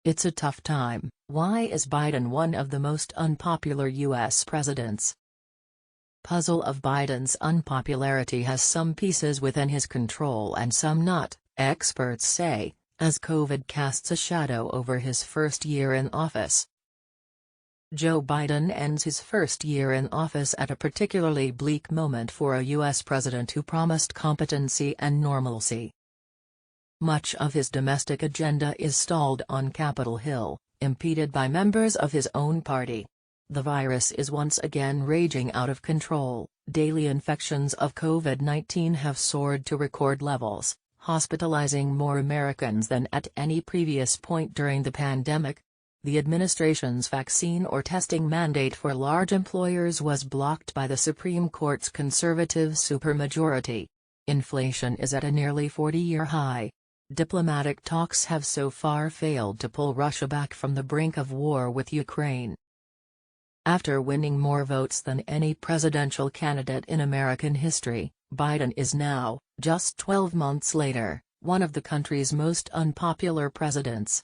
It's a tough time. Why is Biden one of the most unpopular U.S. presidents? Puzzle of Biden's unpopularity has some pieces within his control and some not, experts say, as COVID casts a shadow over his first year in office. Joe Biden ends his first year in office at a particularly bleak moment for a U.S. president who promised competency and normalcy. Much of his domestic agenda is stalled on Capitol Hill, impeded by members of his own party. The virus is once again raging out of control. Daily infections of COVID-19 have soared to record levels, hospitalizing more Americans than at any previous point during the pandemic. The administration's vaccine or testing mandate for large employers was blocked by the Supreme Court's conservative supermajority. Inflation is at a nearly 40-year high. Diplomatic talks have so far failed to pull Russia back from the brink of war with Ukraine. After winning more votes than any presidential candidate in American history, Biden is now, just 12 months later, one of the country's most unpopular presidents.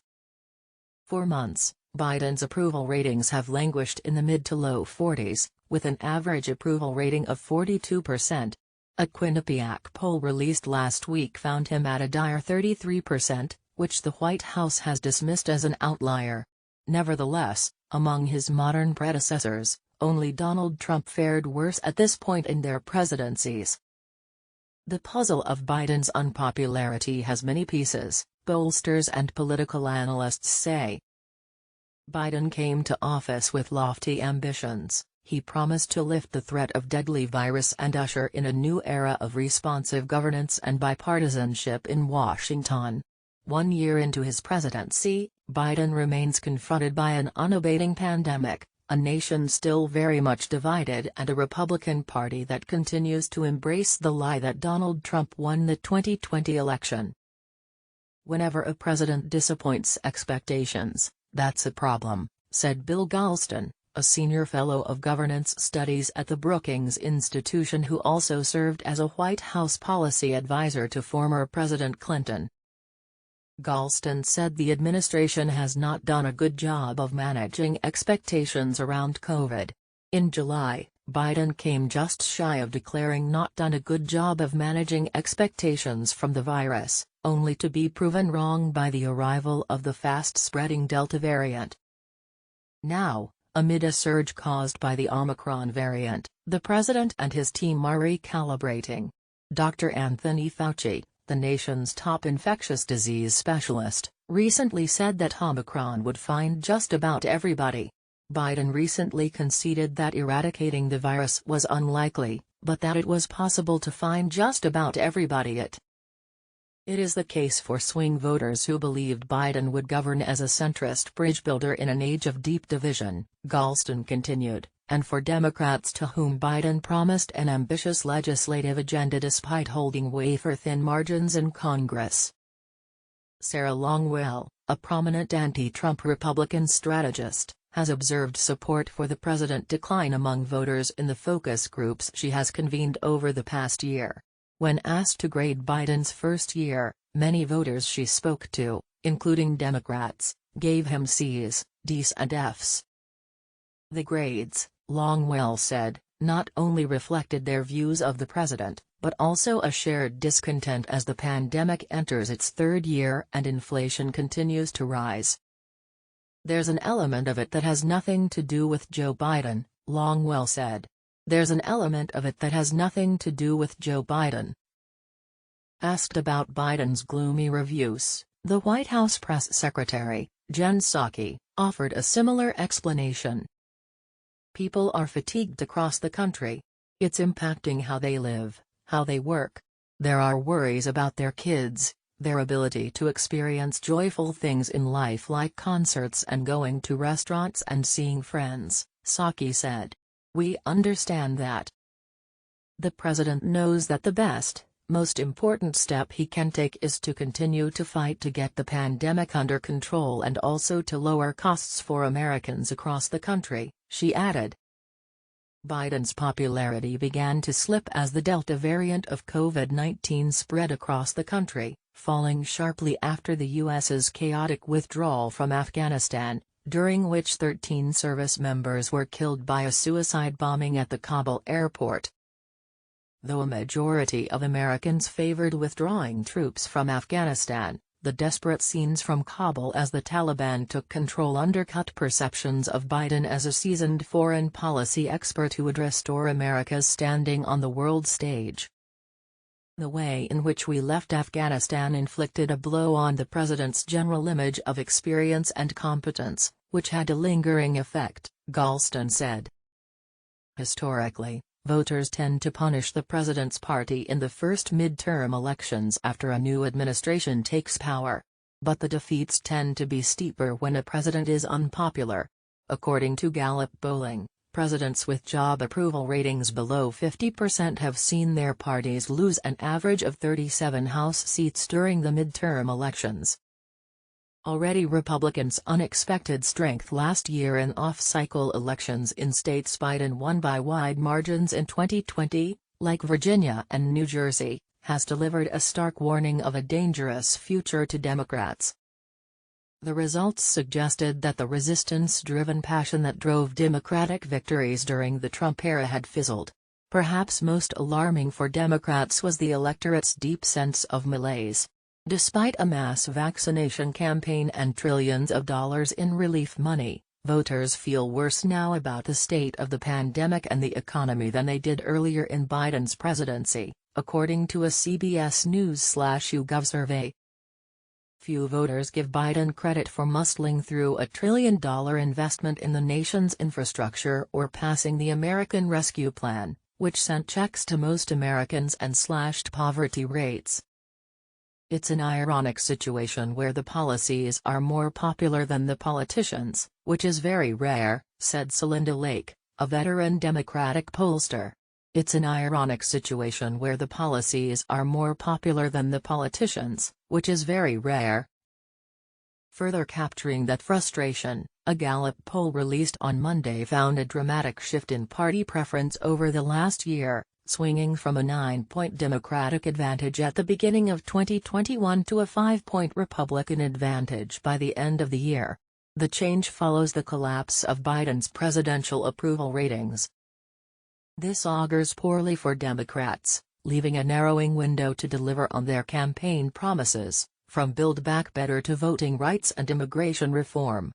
For months, Biden's approval ratings have languished in the mid to low 40s, with an average approval rating of 42%. A Quinnipiac poll released last week found him at a dire 33%, which the White House has dismissed as an outlier. Nevertheless, among his modern predecessors, only Donald Trump fared worse at this point in their presidencies. The puzzle of Biden's unpopularity has many pieces, pollsters and political analysts say. Biden came to office with lofty ambitions. He promised to lift the threat of deadly virus and usher in a new era of responsive governance and bipartisanship in Washington. 1 year into his presidency, Biden remains confronted by an unabating pandemic, a nation still very much divided and a Republican Party that continues to embrace the lie that Donald Trump won the 2020 election. Whenever a president disappoints expectations, that's a problem, said Bill Galston, a senior fellow of governance studies at the Brookings Institution who also served as a White House policy advisor to former President Clinton. Galston said the administration has not done a good job of managing expectations around COVID. In July, Biden came just shy of declaring not done a good job of managing expectations from the virus, only to be proven wrong by the arrival of the fast-spreading Delta variant. Now, amid a surge caused by the Omicron variant, the president and his team are recalibrating. Dr. Anthony Fauci, the nation's top infectious disease specialist, recently said that Omicron would find just about everybody. Biden recently conceded that eradicating the virus was unlikely, but that it was possible to find just about everybody it. It is the case for swing voters who believed Biden would govern as a centrist bridge builder in an age of deep division, Galston continued, and for Democrats to whom Biden promised an ambitious legislative agenda despite holding wafer-thin margins in Congress. Sarah Longwell, a prominent anti-Trump Republican strategist, has observed support for the president decline among voters in the focus groups she has convened over the past year. When asked to grade Biden's first year, many voters she spoke to, including Democrats, gave him C's, D's and F's. The grades, Longwell said, not only reflected their views of the president, but also a shared discontent as the pandemic enters its third year and inflation continues to rise. There's an element of it that has nothing to do with Joe Biden, Longwell said. There's an element of it that has nothing to do with Joe Biden. Asked about Biden's gloomy reviews, the White House press secretary, Jen Psaki, offered a similar explanation. People are fatigued across the country. It's impacting how they live, how they work. There are worries about their kids, their ability to experience joyful things in life like concerts and going to restaurants and seeing friends, Psaki said. We understand that. The president knows that the best, most important step he can take is to continue to fight to get the pandemic under control and also to lower costs for Americans across the country, she added. Biden's popularity began to slip as the Delta variant of COVID-19 spread across the country, falling sharply after the U.S.'s chaotic withdrawal from Afghanistan, during which 13 service members were killed by a suicide bombing at the Kabul airport. Though a majority of Americans favored withdrawing troops from Afghanistan, the desperate scenes from Kabul as the Taliban took control undercut perceptions of Biden as a seasoned foreign policy expert who would restore America's standing on the world stage. The way in which we left Afghanistan inflicted a blow on the president's general image of experience and competence, which had a lingering effect, Galston said. Historically, voters tend to punish the president's party in the first midterm elections after a new administration takes power. But the defeats tend to be steeper when a president is unpopular. According to Gallup polling, presidents with job approval ratings below 50% have seen their parties lose an average of 37 House seats during the midterm elections. Already Republicans' unexpected strength last year in off-cycle elections in states Biden won by wide margins in 2020, like Virginia and New Jersey, has delivered a stark warning of a dangerous future to Democrats. The results suggested that the resistance-driven passion that drove Democratic victories during the Trump era had fizzled. Perhaps most alarming for Democrats was the electorate's deep sense of malaise. Despite a mass vaccination campaign and trillions of dollars in relief money, voters feel worse now about the state of the pandemic and the economy than they did earlier in Biden's presidency, according to a CBS News/YouGov survey. Few voters give Biden credit for muscling through a $1 trillion investment in the nation's infrastructure or passing the American Rescue Plan, which sent checks to most Americans and slashed poverty rates. It's an ironic situation where the policies are more popular than the politicians, which is very rare, said Celinda Lake, a veteran Democratic pollster. It's an ironic situation where the policies are more popular than the politicians, which is very rare. Further capturing that frustration, a Gallup poll released on Monday found a dramatic shift in party preference over the last year, swinging from a 9-point Democratic advantage at the beginning of 2021 to a 5-point Republican advantage by the end of the year. The change follows the collapse of Biden's presidential approval ratings. This augurs poorly for Democrats, leaving a narrowing window to deliver on their campaign promises, from Build Back Better to voting rights and immigration reform.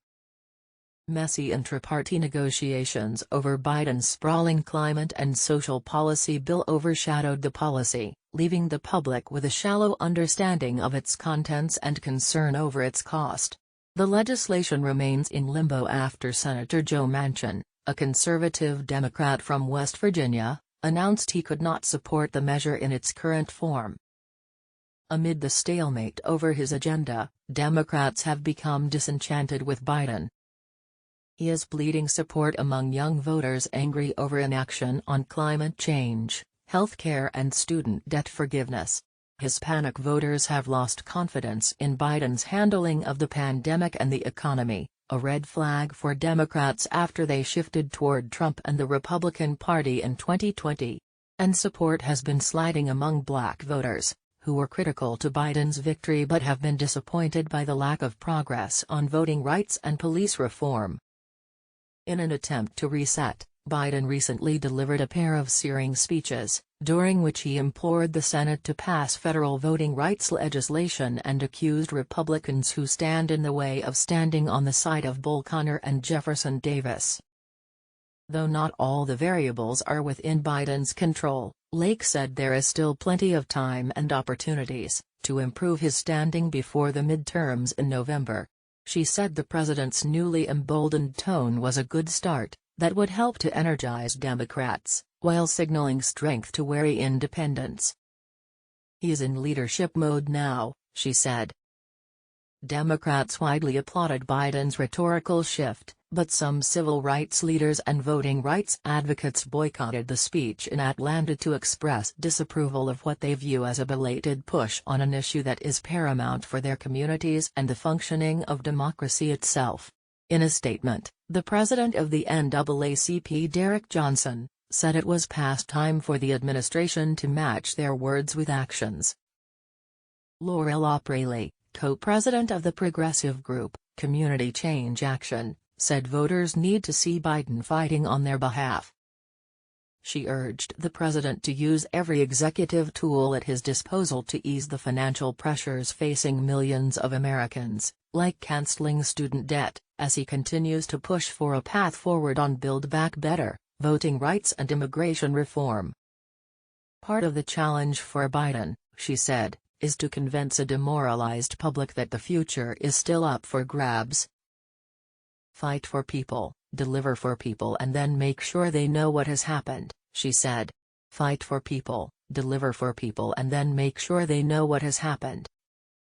Messy intra-party negotiations over Biden's sprawling climate and social policy bill overshadowed the policy, leaving the public with a shallow understanding of its contents and concern over its cost. The legislation remains in limbo after Senator Joe Manchin, a conservative Democrat from West Virginia, announced he could not support the measure in its current form. Amid the stalemate over his agenda, Democrats have become disenchanted with Biden. He is bleeding support among young voters angry over inaction on climate change, healthcare and student debt forgiveness. Hispanic voters have lost confidence in Biden's handling of the pandemic and the economy, a red flag for Democrats after they shifted toward Trump and the Republican Party in 2020. And support has been sliding among black voters, who were critical to Biden's victory but have been disappointed by the lack of progress on voting rights and police reform. In an attempt to reset, Biden recently delivered a pair of searing speeches, during which he implored the Senate to pass federal voting rights legislation and accused Republicans who stand in the way of standing on the side of Bull Connor and Jefferson Davis. Though not all the variables are within Biden's control, Lake said there is still plenty of time and opportunities to improve his standing before the midterms in November. She said the president's newly emboldened tone was a good start, that would help to energize Democrats, while signaling strength to wary independents. He is in leadership mode now, she said. Democrats widely applauded Biden's rhetorical shift, but some civil rights leaders and voting rights advocates boycotted the speech in Atlanta to express disapproval of what they view as a belated push on an issue that is paramount for their communities and the functioning of democracy itself. In a statement, the president of the NAACP, Derek Johnson, said it was past time for the administration to match their words with actions. Laurel O'Reilly, co-president of the progressive group, Community Change Action, said voters need to see Biden fighting on their behalf. She urged the president to use every executive tool at his disposal to ease the financial pressures facing millions of Americans, like canceling student debt, as he continues to push for a path forward on Build Back Better, voting rights and immigration reform. Part of the challenge for Biden, she said, is to convince a demoralized public that the future is still up for grabs. Fight for people, deliver for people, and then make sure they know what has happened, she said. Fight for people, deliver for people, and then make sure they know what has happened.